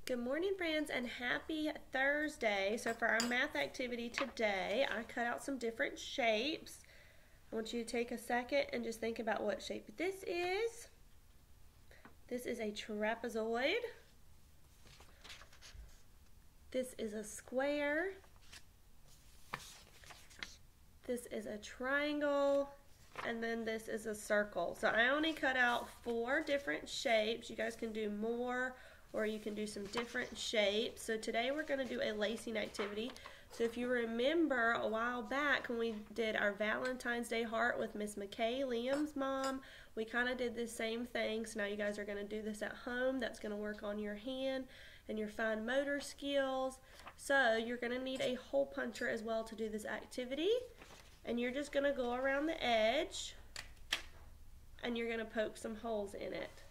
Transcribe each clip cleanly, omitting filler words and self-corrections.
Good morning, friends, and happy Thursday. So for our math activity today, I cut out some different shapes. I want you to take a second and just think about what shape this is. This is a trapezoid. This is a square. This is a triangle. And then this is a circle. So I only cut out 4 different shapes. You guys can do more, or you can do some different shapes. So today we're going to do a lacing activity. So if you remember a while back when we did our Valentine's Day heart with Miss McKay, Liam's mom, we kind of did the same thing. So now you guys are going to do this at home. That's going to work on your hand and your fine motor skills. So you're going to need a hole puncher as well to do this activity. And you're just going to go around the edge and you're going to poke some holes in it.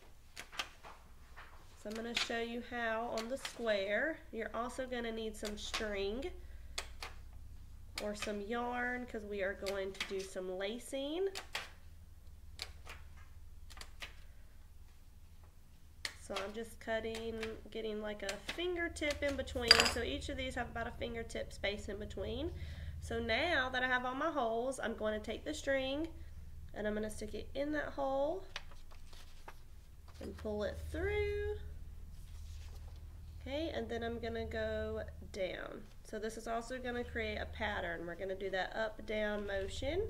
So I'm going to show you how on the square. You're also going to need some string or some yarn because we are going to do some lacing. So I'm just getting like a fingertip in between. So each of these have about a fingertip space in between. So now that I have all my holes, I'm going to take the string and I'm going to stick it in that hole and pull it through. Okay, and then I'm going to go down. So this is also going to create a pattern. We're going to do that up-down motion.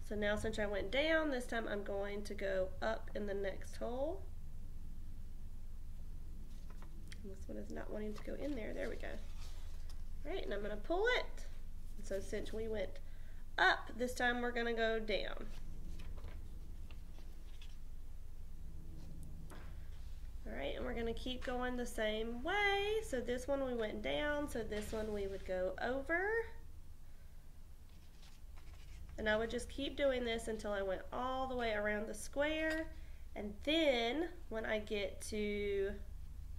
So now since I went down, this time I'm going to go up in the next hole. And this one is not wanting to go in there. There we go. All right, and I'm going to pull it. And so since we went up, this time we're going to go down. All right, and we're going to keep going the same way. So this one we went down, so this one we would go over. And I would just keep doing this until I went all the way around the square. And then when I get to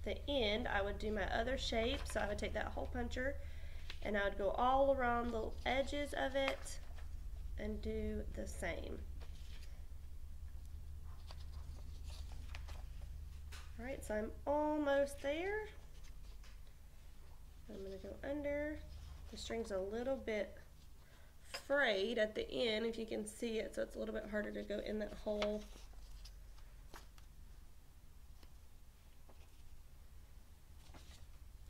the end, I would do my other shape. So I would take that hole puncher and I would go all around the edges of it and do the same. All right, so I'm almost there. I'm going to go under. The string's a little bit frayed at the end, if you can see it, so it's a little bit harder to go in that hole.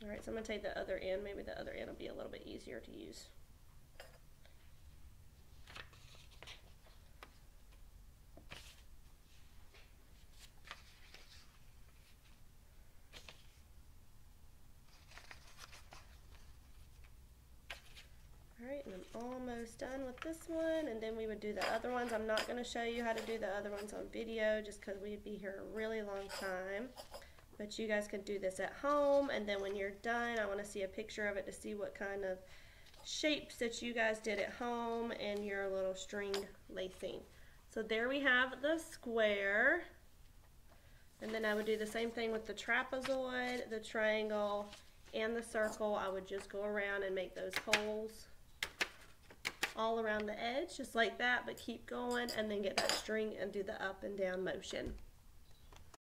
All right, so I'm going to take the other end. Maybe the other end will be a little bit easier to use. All right, and I'm almost done with this one, and then we would do the other ones. I'm not going to show you how to do the other ones on video just because we'd be here a really long time. But you guys can do this at home, and then when you're done, I want to see a picture of it to see what kind of shapes that you guys did at home and your little string lacing. So there we have the square. And then I would do the same thing with the trapezoid, the triangle, and the circle. I would just go around and make those holes all around the edge, just like that, but keep going, and then get that string and do the up and down motion.